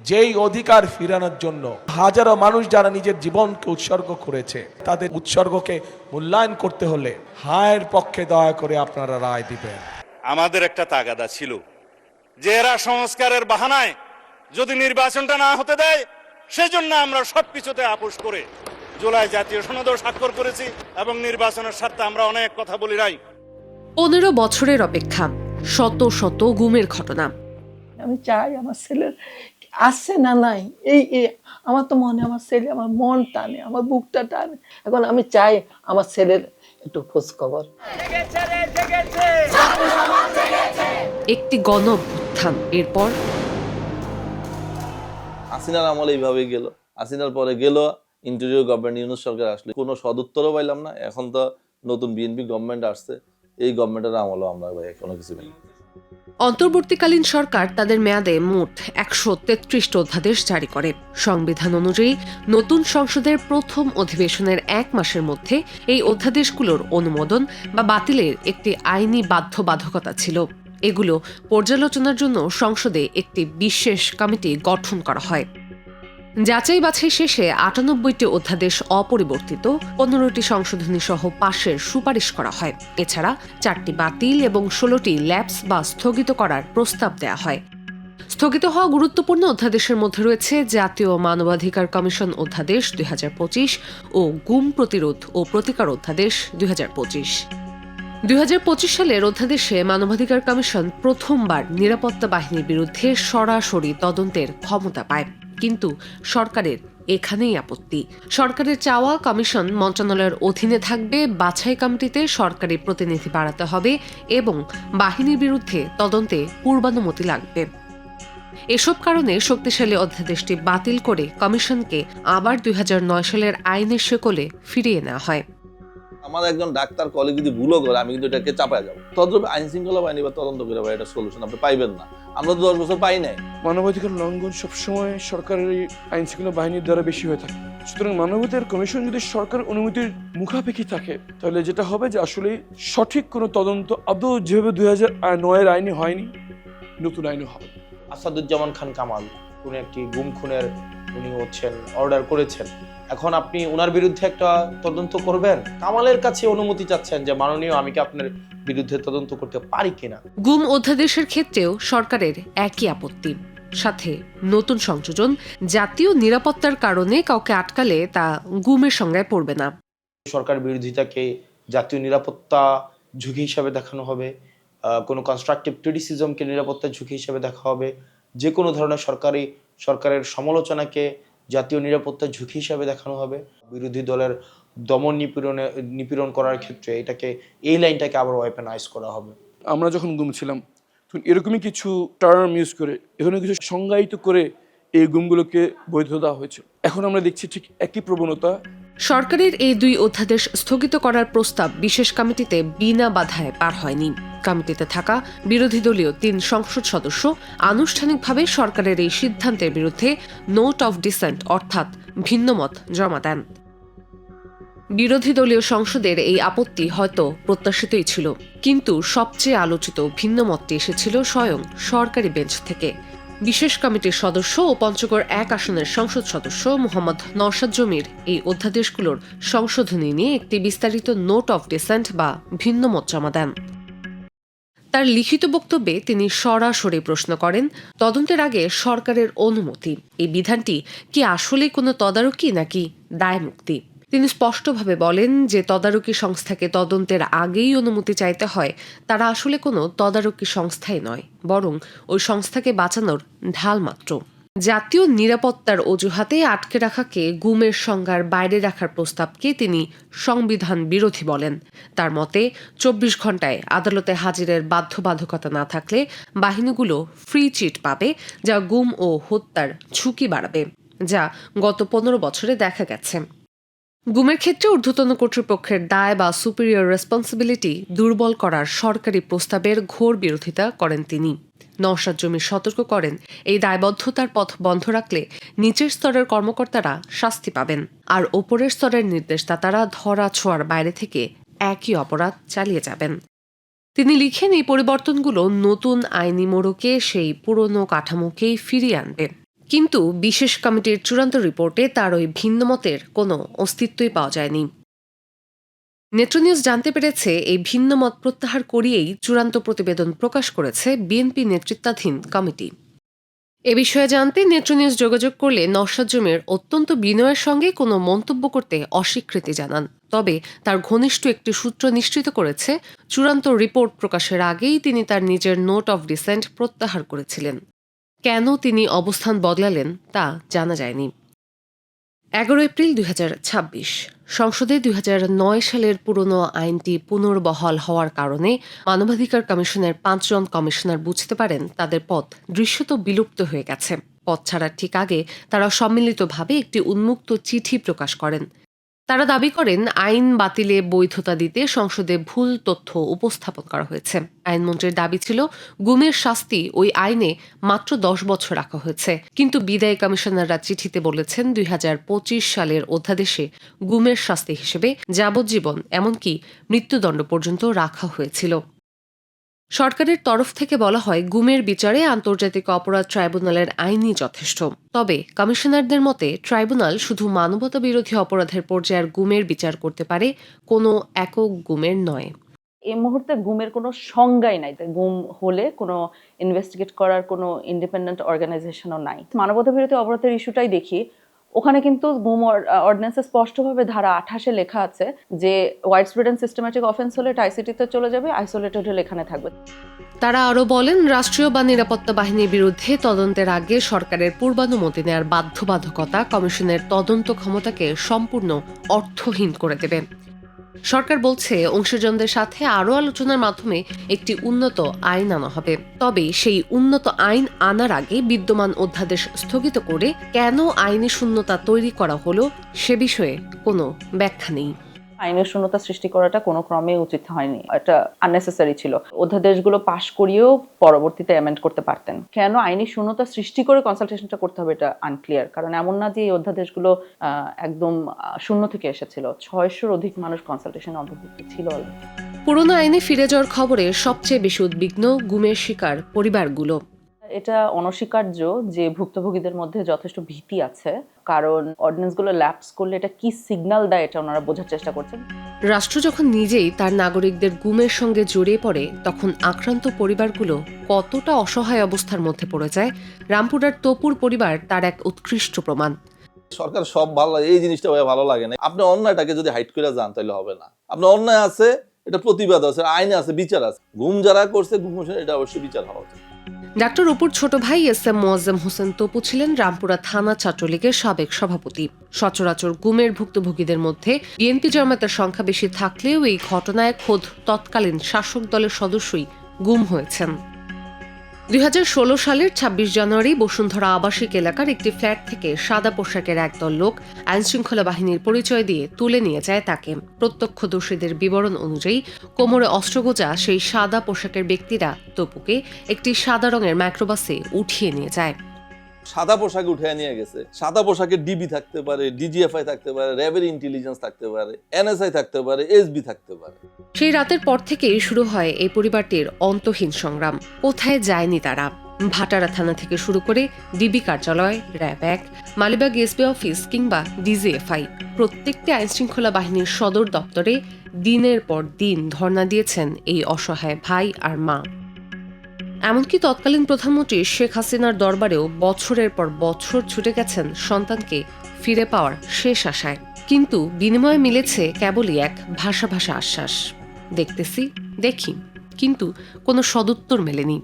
যেই অধিকার ফিরানোর জন্য হাজারো মানুষ যারা নিজের জীবনকে উৎসর্গ করেছে, তাদের উৎসর্গকে মূল্যায়ন করতে হলে হায়ের পক্ষে দয়া করে আপনারা রায় দিবেন। আমাদের একটা তাগাদা ছিল যে এরা সংস্কারের বাহানায় যদি নির্বাচনটা না হতে দেয়, সেজন্য আমরা সবকিছুতে আপোষ করে জুলাই জাতীয় সনদও স্বাক্ষর করেছি এবং নির্বাচনের স্বার্থে আমরা অনেক কথা বলি নাই। 15 বছরের অপেক্ষা, শত শত গুমের ঘটনা। আমি চাই আমার ছেলের আসছে না নাই, এই আমার তো মনে, আমার ছেলে, আমার মন টানে, আমার বুকটা টানে। এখন আমি চাই আমার ছেলের একটু খোঁজ খবর। একটি গণ অভ্যুত্থান, এরপর হাসিনার আমলে এইভাবেই গেল। হাসিনার পরে গেল ইন্টেরিয়র গভর্নমেন্ট, ইউনূস সরকার আসলে কোনো সদুত্তরও পাইলাম না। এখন তো নতুন বিএনপি গভর্নমেন্ট আসছে, এই গভর্নমেন্টের আমলেও আমরা ভাই কোনো কিছু নেই। অন্তর্বর্তীকালীন সরকার তাদের মেয়াদে মোট 133 অধ্যাদেশ জারি করে। সংবিধান অনুযায়ী নতুন সংসদের প্রথম অধিবেশনের 1 মাসের মধ্যে এই অধ্যাদেশগুলোর অনুমোদন বা বাতিলের একটি আইনি বাধ্যবাধকতা ছিল। এগুলো পর্যালোচনার জন্য সংসদে একটি বিশেষ কমিটি গঠন করা হয়। যাচাই বাছাই শেষে 98টি অধ্যাদেশ অপরিবর্তিত, 15টি সংশোধনী সহ পাশের সুপারিশ করা হয়। এছাড়া 4টি বাতিল এবং 16টি ল্যাপস বা স্থগিত করার প্রস্তাব দেয়া হয়। স্থগিত হওয়া গুরুত্বপূর্ণ অধ্যাদেশের মধ্যে রয়েছে জাতীয় মানবাধিকার কমিশন অধ্যাদেশ 2025 ও গুম প্রতিরোধ ও প্রতিকার অধ্যাদেশ 2025। 2025 সালের অধ্যাদেশে মানবাধিকার কমিশন প্রথমবার নিরাপত্তা বাহিনীর বিরুদ্ধে সরাসরি তদন্তের ক্ষমতা পায়। কিন্তু সরকারের এখানেই আপত্তি। সরকারের চাওয়া কমিশন মন্ত্রণালয়ের অধীনে থাকবে, বাছাই কমিটিতে সরকারি প্রতিনিধি বাড়াতে হবে এবং বাহিনীর বিরুদ্ধে তদন্তে পূর্বানুমতি লাগবে। এসব কারণে শক্তিশালী অধ্যাদেশটি বাতিল করে কমিশনকে আবার 2009 সালের আইনের শেকলে ফিরিয়ে নেওয়া হয়। আমার একজন ডাক্তার কলিগ যদি ভুলও করে, আমি কিন্তু এটাকে চাপায় যাবো। তদ্রুপ আইন শৃঙ্খলা বাহিনী বা তদন্ত করে ভাই এটা সলিউশন আপনি পাইবেন না। আমরা তো 10 বছর পাই নাই। মানবাধিকার লঙ্ঘন সবসময় সরকারের আইন শৃঙ্খলা বাহিনীর দ্বারা বেশি হয়ে থাকে। সুতরাং মানবাধিকার কমিশন যদি সরকার অনুমতির মুখাপেক্ষী থাকে, তাহলে যেটা হবে যে আসলে সঠিক কোনো তদন্ত আদৌ যেভাবে 2009 আইনে হয়নি, নতুন আইনে হবে। আসাদুজ্জামান খান কামাল উনি একটি গুম খুনের উনি অর্ডার করেছেন। এখন আপনি ওনার বিরুদ্ধে একটা তদন্ত করবেন, কামালের কাছে অনুমতি চাচ্ছেন যে মাননীয় আমি কি আপনার বিরুদ্ধে তদন্ত করতে পারি কিনা। গুম অধ্যাদেশের ক্ষেত্রেও সরকারের একই আপত্তি, সাথে নতুন সংযোজন, জাতীয় নিরাপত্তার কারণে কাউকে আটকালে তা গুমের সংজ্ঞায় পড়বে না। সরকার বিরোধিতাকে জাতীয় নিরাপত্তা ঝুঁকি হিসাবে দেখানো হবে, কোনো কনস্ট্রাকটিভ ক্রিটিসিজমকে নিরাপত্তা ঝুঁকি হিসাবে দেখা হবে, যে কোনো ধরনের সরকারের সমালোচনাকে জাতীয় নিরাপত্তার ঝুঁকি হিসাবে দেখানো হবে। বিরোধী দলের দমন নিপীড়ন করার ক্ষেত্রে এই লাইনটাকে আবার ওয়েপেনাইজ করা হবে। আমরা যখন গুম ছিলাম তখন এরকমই কিছু টার্ম ইউজ করে, এখানে কিছু সংজ্ঞায়িত করে এই গুমগুলোকে বৈধ দেওয়া হয়েছিল। এখন আমরা দেখছি ঠিক একই প্রবণতা। সরকারের এই 2 অধ্যাদেশ স্থগিত করার প্রস্তাব বিশেষ কমিটিতে বিনা বাধায় পার হয়নি। কমিটিতে থাকা বিরোধী দলীয় 3 সংসদ সদস্য আনুষ্ঠানিকভাবে সরকারের এই সিদ্ধান্তের বিরুদ্ধে নোট অফ ডিসেন্ট অর্থাৎ ভিন্নমত জমা দেন। বিরোধী দলীয় সংসদের এই আপত্তি হয়তো প্রত্যাশিতই ছিল, কিন্তু সবচেয়ে আলোচিত ভিন্নমতটি এসেছিল স্বয়ং সরকারি বেঞ্চ থেকে। বিশেষ কমিটির সদস্য ও পঞ্চগড় 1 আসনের সংসদ সদস্য মোহাম্মদ নওশাদ জমির এই অধ্যাদেশগুলোর সংশোধনী নিয়ে একটি বিস্তারিত নোট অফ ডিসেন্ট বা ভিন্নমত জমা দেন। তার লিখিত বক্তব্যে তিনি সরাসরি প্রশ্ন করেন, তদন্তের আগে সরকারের অনুমতি, এই বিধানটি কি আসলেই কোনো তদারকি নাকি দায় মুক্তি? তিনি স্পষ্টভাবে বলেন যে তদারকি সংস্থাকে তদন্তের আগেই অনুমতি চাইতে হয়, তারা আসলে কোনো তদারকি সংস্থাই নয়, বরং ওই সংস্থাকে বাঁচানোর ঢাল মাত্র। জাতীয় নিরাপত্তার অজুহাতে আটকে রাখাকে গুমের সংজ্ঞার বাইরে রাখার প্রস্তাবকে তিনি সংবিধান বিরোধী বলেন। তার মতে 24 ঘণ্টায় আদালতে হাজিরের বাধ্যবাধকতা না থাকলে বাহিনীগুলো ফ্রি চিট পাবে, যা গুম ও হত্যার ঝুঁকি বাড়াবে, যা গত 15 বছরে দেখা গেছে। গুমের ক্ষেত্রে ঊর্ধ্বতন কর্তৃপক্ষের দায় বা সুপিরিয়র রেসপন্সিবিলিটি দুর্বল করার সরকারি প্রস্তাবের ঘোর বিরোধিতা করেন তিনি। নওশাদ জমির সতর্ক করেন, এই দায়বদ্ধতার পথ বন্ধ রাখলে নিচের স্তরের কর্মকর্তারা শাস্তি পাবেন, আর ওপরের স্তরের নির্দেশদাতারা ধরা ছোঁয়ার বাইরে থেকে একই অপরাধ চালিয়ে যাবেন। তিনি লিখেন, এই পরিবর্তনগুলো নতুন আইনি মোড়কে সেই পুরনো কাঠামোকেই ফিরিয়ে আনবে। কিন্তু বিশেষ কমিটির চূড়ান্ত রিপোর্টে তার ওই ভিন্নমতের কোনো অস্তিত্বই পাওয়া যায়নি। নেত্রনিউজ জানতে পেরেছে এই ভিন্ন মত প্রত্যাহার করিয়েই চূড়ান্ত প্রতিবেদন প্রকাশ করেছে বিএনপি নেতৃত্বাধীন কমিটি। এ বিষয়ে জানতে নেত্রনিউজ যোগাযোগ করলে নওশাদ জমির অত্যন্ত বিনয়ের সঙ্গে কোনো মন্তব্য করতে অস্বীকৃতি জানান। তবে তার ঘনিষ্ঠ একটি সূত্র নিশ্চিত করেছে, চূড়ান্ত রিপোর্ট প্রকাশের আগেই তিনি তার নিজের নোট অব ডিসেন্ট প্রত্যাহার করেছিলেন। কেন তিনি অবস্থান বদলালেন তা জানা যায়নি। 11 এপ্রিল 2026 সংসদে 2009 সালের পুরনো আইনটি পুনর্বহাল হওয়ার কারণে মানবাধিকার কমিশনের 5 জন কমিশনার বুঝতে পারেন তাদের পদ দৃশ্যত বিলুপ্ত হয়ে গেছে। পদ ছাড়ার ঠিক আগে তারা সম্মিলিতভাবে একটি উন্মুক্ত চিঠি প্রকাশ করেন। তারা দাবি করেন আইন বাতিলে বৈধতা দিতে সংসদে ভুল তথ্য উপস্থাপন করা হয়েছে। আইনমন্ত্রীর দাবি ছিল গুমের শাস্তি ওই আইনে মাত্র 10 বছর রাখা হয়েছে, কিন্তু বিদায়ী কমিশনাররা চিঠিতে বলেছেন 2025 সালের অধ্যাদেশে গুমের শাস্তি হিসেবে যাবজ্জীবন এমনকি মৃত্যুদণ্ড পর্যন্ত রাখা হয়েছিল। সরকারের তরফ থেকে বলা হয় গুমের বিচারে আন্তর্জাতিক অপরাধ ট্রাইব্যুনালের আইনই যথেষ্ট। তবে কমিশনারদের মতে ট্রাইব্যুনাল শুধু মানবতা বিরোধী অপরাধের পর্যায়ের গুমের বিচার করতে পারে, কোনো একক গুমের নয়। এই মুহূর্তে গুমের কোনো সংজ্ঞাই নাই। গুম হলে কোনো ইনভেস্টিগেট করার কোনো ইন্ডিপেন্ডেন্ট অর্গানাইজেশনও নাই। মানবতা বিরোধী অপরাধের ইস্যুটাই দেখি, ওখানে কিন্তু গুম অর্ডিন্যান্সে স্পষ্টভাবে ধারা 28-এ লেখা আছে যে wide spread and systematic offence হলে এটা আইসিটিতে চলে যাবে, আইসোলেটেড হলে এখানে থাকবে। তারা আরও বলেন, রাষ্ট্রীয় বা নিরাপত্তা বাহিনীর বিরুদ্ধে তদন্তের আগে সরকারের পূর্বানুমতি নেওয়ার বাধ্যবাধকতা কমিশনের তদন্ত ক্ষমতাকে সম্পূর্ণ অর্থহীন করে দেবে। সরকার বলছে অংশীজনদের সাথে আরও আলোচনার মাধ্যমে একটি উন্নত আইন আনা হবে। তবে সেই উন্নত আইন আনার আগে বিদ্যমান অধ্যাদেশ স্থগিত করে কেন আইনি শূন্যতা তৈরি করা হলো সে বিষয়ে কোনো ব্যাখ্যা নেই। আইনের শূন্যতা সৃষ্টি করাটা কোনো ক্রমে উচিত হয়নি, এটা আননেসেসারি ছিল। অধ্যাদেশগুলো পাশ করিয়েও পরবর্তীতে অ্যামেন্ড করতে পারতেন। কেন আইনি শূন্যতা সৃষ্টি করে কনসালটেশনটা করতে হবে এটা আনক্লিয়ার। কারণ এমন না যে এই অধ্যাদেশগুলো একদম শূন্য থেকে এসেছিল, 600-র অধিক মানুষ কনসালটেশনে অন্তর্ভুক্ত ছিল। পুরনো আইনে ফিরে যাওয়ার খবরে সবচেয়ে বেশি উদ্বিগ্ন গুমের শিকার পরিবারগুলো। এটা অনস্বীকার্য যে ভুক্তভোগীদের মধ্যে যথেষ্ট ভীতি আছে, কারণ অর্ডিন্যান্সগুলো ল্যাপস করলে এটা কি সিগন্যাল দেয় এটা ওনারা বোঝার চেষ্টা করছেন। রাষ্ট্র যখন নিজেই তার নাগরিকদের গুমের সঙ্গে জড়িয়ে পড়ে, তখন আক্রান্ত পরিবারগুলো কতটা অসহায় অবস্থার মধ্যে পড়ে যায়, রামপুরার তপুর পরিবার তার এক উৎকৃষ্ট প্রমাণ। সরকার সব ভালো, এই জিনিসটা ভালো লাগে না। আপনি অন্যায়টাকে যদি হাইড করে যান তাহলে হবে না। আপনার অন্যায় আছে, এটা প্রতিবাদ আছে, আইনে আছে, বিচার আছে। গুম যারা করছে গুম এটা অবশ্যই বিচার হওয়া উচিত। ডাক্তার অপুর ছোট ভাই এস.এম. মোয়াজ্জেম হোসেন তপু ছিলেন রামপুরা থানা ছাত্রলীগের সাবেক সভাপতি। সচরাচর গুমের ভুক্তভোগীদের মধ্যে বিএনপি জামায়াতের সংখ্যা বেশি থাকলেও এই ঘটনায় খোদ তৎকালীন শাসক দলের সদস্যই গুম হয়েছেন। 2016 সালের 26 জানুয়ারি বসুন্ধরা আবাসিক এলাকার একটি ফ্ল্যাট থেকে সাদা পোশাকের একদল লোক আইনশৃঙ্খলা বাহিনীর পরিচয় দিয়ে তুলে নিয়ে যায় তাকে। প্রত্যক্ষদর্শীদের বিবরণ অনুযায়ী কোমরে অস্ত্রগোজা সেই সাদা পোশাকের ব্যক্তিরা তপুকে একটি সাদা রঙের মাইক্রোবাসে উঠিয়ে নিয়ে যায়। সাদা পোশাকে উঠে নিয়ে গেছে। সাদা পোশাকে ডিবি থাকতে পারে, ডিজিএফআই থাকতে পারে, র্যাবের ইন্টেলিজেন্স থাকতে পারে, এনএসআই থাকতে পারে, এসবি থাকতে পারে। সেই রাতের পর থেকেই শুরু হয় এই পরিবারটির অন্তহীন সংগ্রাম। কোথায় যায়নি তারা? ভাটারা থানা থেকে শুরু করে ডিবি কার্যালয়, র্যাব 1, মালিবাগ এসবি অফিস কিংবা ডিজিএফআই, প্রত্যেকটি আইনশৃঙ্খলা বাহিনীর সদর দপ্তরে দিনের পর দিন ধর্ণা দিয়েছেন এই অসহায় ভাই আর মা। এমনকি তৎকালীন প্রধানমন্ত্রী শেখ হাসিনার দরবারেও বছরের পর বছর ছুটে গেছেন সন্তানকে ফিরে পাওয়ার শেষ আশায়। কিন্তু বিনিময়ে মিলেছে কেবলই এক ভাষা ভাষা আশ্বাস, দেখতেছি, দেখি, কিন্তু কোনো সদুত্তর মেলেনি।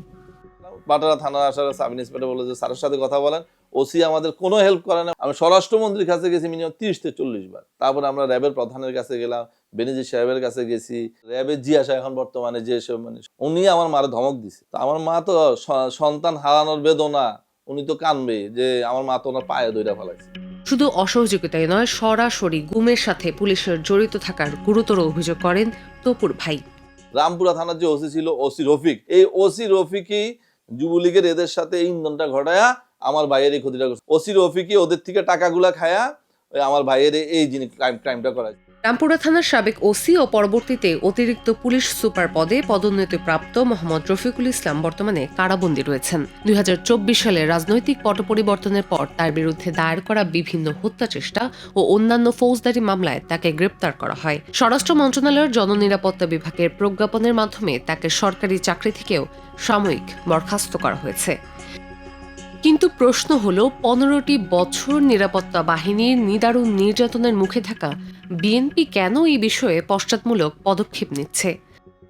ভাটারা থানার আসার সাব ইন্সপেক্টর বলে যে স্যারের সাথে কথা বলেন, ওসি আমাদের কোনো হেল্প করে না। আমি স্বরাষ্ট্রমন্ত্রীর কাছে গেছি মিনিমাম 30 থেকে 40 বার। তারপর আমরা র্যাবের প্রধানের কাছে গেলাম, বেনজির সাহেবের কাছে গেছি, র্যাবের জিয়াসা এখন বর্তমানে যে সব উনি আমার মারে ধমক দিছে। তো আমার মা তো সন্তান হারানোর বেদনা, উনি তো কানবে যে আমার মা তো ওনার পায়ে দইরা ফেলাইছে। শুধু অসহযোগিতাই নয়, সরাসরি গুমের সাথে পুলিশের জড়িত থাকার গুরুতর অভিযোগ করেন তপুর ভাই। রামপুরা থানার যে ওসি ছিল ওসি রফিক, এই ওসি রফিকই যুবলীগের এদের সাথে ইন্ধনটা ঘটায়া আমার ভাইয়ের এই ক্ষতিটা করছে। ওসি রফিকই ওদের থেকে টাকাগুলা খায়া আমার ভাইয়ের এই জিনিস ক্রাইমটা করা। রামপুরা থানার সাবেক ওসি ও পরবর্তীতে অতিরিক্ত পুলিশ সুপার পদে পদোন্নতিপ্রাপ্ত মোহাম্মদ রফিকুল ইসলাম বর্তমানে কারাবন্দী রয়েছেন। 2024 সালে রাজনৈতিক পট পরিবর্তনের পর তার বিরুদ্ধে দায়ের করা বিভিন্ন হত্যা চেষ্টা ও অন্যান্য ফৌজদারি মামলায় তাকে গ্রেপ্তার করা হয়। স্বরাষ্ট্র মন্ত্রণালয়ের জননিরাপত্তা বিভাগের প্রজ্ঞাপনের মাধ্যমে তাকে সরকারি চাকরি থেকেও সাময়িক বরখাস্ত করা হয়েছে। কিন্তু প্রশ্ন হলো 15টি বছর নিরাপত্তা বাহিনীর নিদারুণ নির্যাতনের মুখে থাকা বিএনপি কেন এই বিষয়ে পশ্চাৎমূলক পদক্ষেপ নিচ্ছে?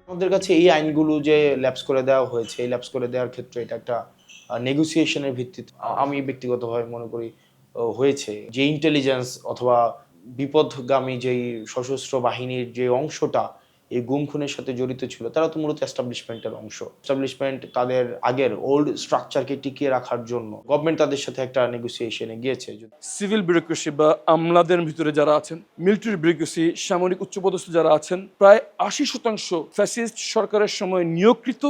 আমাদের কাছে এই আইনগুলো যে ল্যাপস করে দেওয়া হয়েছে, এই ল্যাপস করে দেওয়ার ক্ষেত্রে এটা একটা নেগোসিয়েশনের ভিত্তিতে আমি ব্যক্তিগতভাবে মনে করি হয়েছে। যে ইন্টেলিজেন্স অথবা বিপদগামী যেই সশস্ত্র বাহিনীর যে অংশটা এই গুম খুনের সাথে জড়িত ছিল, তারা তো মূলত এস্টাবলিশমেন্টের অংশ। এস্টাবলিশমেন্ট তাদের আগের ওল্ড স্ট্রাকচারকে টিকিয়ে রাখার জন্য গভর্নমেন্ট তাদের সাথে একটা নেগোসিয়েশনে গিয়েছে। সিভিল ব্যুরোক্রেসি বা আমলাদের ভিতরে যারা আছেন, মিলিটারি ব্যুরোক্রেসি, সামরিক উচ্চপদস্থ যারা আছেন, প্রায় 80% ফ্যাসিস্ট সরকারের সময় নিয়োগকৃত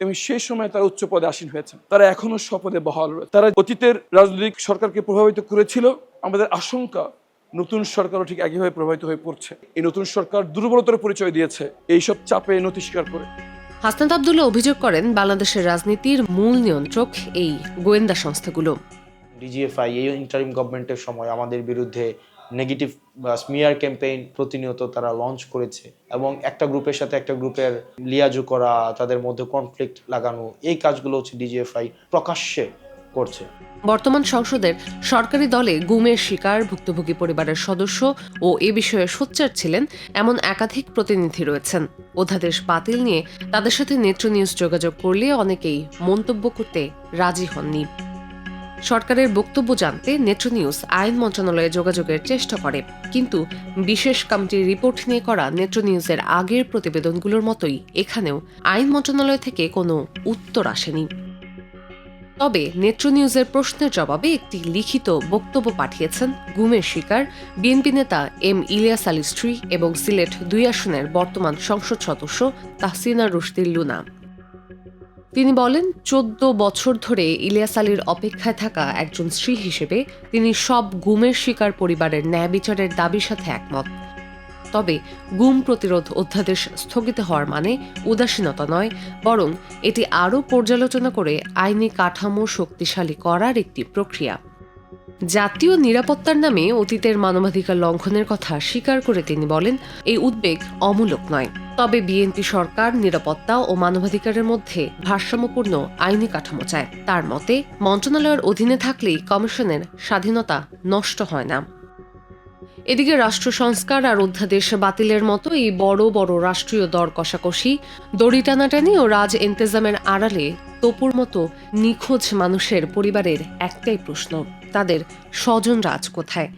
এবং সেই সময় তারা উচ্চ পদে আসীন হয়েছেন। তারা এখনো স্বপদে বহাল রয়েছে। তারা অতীতের রাজনৈতিক সরকারকে প্রভাবিত করেছিল। আমাদের আশঙ্কা নতুন সরকারও ঠিক একইভাবে প্রভাবিত হয়ে পড়ছে। এই নতুন সরকার দুর্বলতার পরিচয় দিয়েছে এইসব চাপে নথি স্বীকার করে। হাসনাত আব্দুল্লাহ অভিযোগ করেন, বাংলাদেশের রাজনীতির মূল নিয়ন্ত্রক এই গোয়েন্দা সংস্থাগুলো। ডিজিএফআই এই ইন্টারিম গভর্নমেন্টের সময় আমাদের বিরুদ্ধে নেগেটিভ স্মিয়ার ক্যাম্পেইন প্রতিনিয়ত তারা লঞ্চ করেছে এবং একটা গ্রুপের সাথে একটা গ্রুপের লিয়াজু করা, তাদের মধ্যে কনফ্লিক্ট লাগানো, এই কাজগুলো হচ্ছে ডিজিএফআই প্রকাশ্যে করছে। বর্তমান সংসদের সরকারি দলে গুমের শিকার ভুক্তভোগী পরিবারের সদস্য ও এ বিষয়ে সোচ্চার ছিলেন এমন একাধিক প্রতিনিধি রয়েছেন। অধ্যাদেশ বাতিল নিয়ে তাদের সাথে নেত্র নিউজ যোগাযোগ করলে অনেকেই মন্তব্য করতে রাজি হননি। সরকারের বক্তব্য জানতে নেত্র নিউজ আইন মন্ত্রণালয়ে যোগাযোগের চেষ্টা করে, কিন্তু বিশেষ কমিটির রিপোর্ট নিয়ে করা নেত্র নিউজের আগের প্রতিবেদনগুলোর মতোই এখানেও আইন মন্ত্রণালয় থেকে কোনো উত্তর আসেনি। তবে নেত্র নিউজের প্রশ্নের জবাবে একটি লিখিত বক্তব্য পাঠিয়েছেন গুমের শিকার বিএনপি নেতা এম ইলিয়াস আলীর স্ত্রী এবং সিলেট 2 আসনের বর্তমান সংসদ সদস্য তাহসিনা রুশদী লুনা। তিনি বলেন, 14 বছর ধরে ইলিয়াস আলীর অপেক্ষায় থাকা একজন স্ত্রী হিসেবে তিনি সব গুমের শিকার পরিবারের ন্যায় বিচারের দাবির সাথে একমত। তবে গুম প্রতিরোধ অধ্যাদেশ স্থগিত হওয়ার মানে উদাসীনতা নয়, বরং এটি আরও পর্যালোচনা করে আইনি কাঠামো শক্তিশালী করার একটি প্রক্রিয়া। জাতীয় নিরাপত্তার নামে অতীতের মানবাধিকার লঙ্ঘনের কথা স্বীকার করে তিনি বলেন, এই উদ্বেগ অমূলক নয়। তবে বিএনপি সরকার নিরাপত্তা ও মানবাধিকারের মধ্যে ভারসাম্যপূর্ণ আইনি কাঠামো চায়। তার মতে, মন্ত্রণালয়ের অধীনে থাকলেই কমিশনের স্বাধীনতা নষ্ট হয় না। এদিকে রাষ্ট্র সংস্কার আর অধ্যাদেশ বাতিলের মতো এই বড় বড় রাষ্ট্রীয় দর কষাকষি, দড়ি টানাটানি ও রাজ ইন্তেজামের আড়ালে তপুর মতো নিখোঁজ মানুষের পরিবারের একটাই প্রশ্ন, তাদের স্বজনরা আজ কোথায়?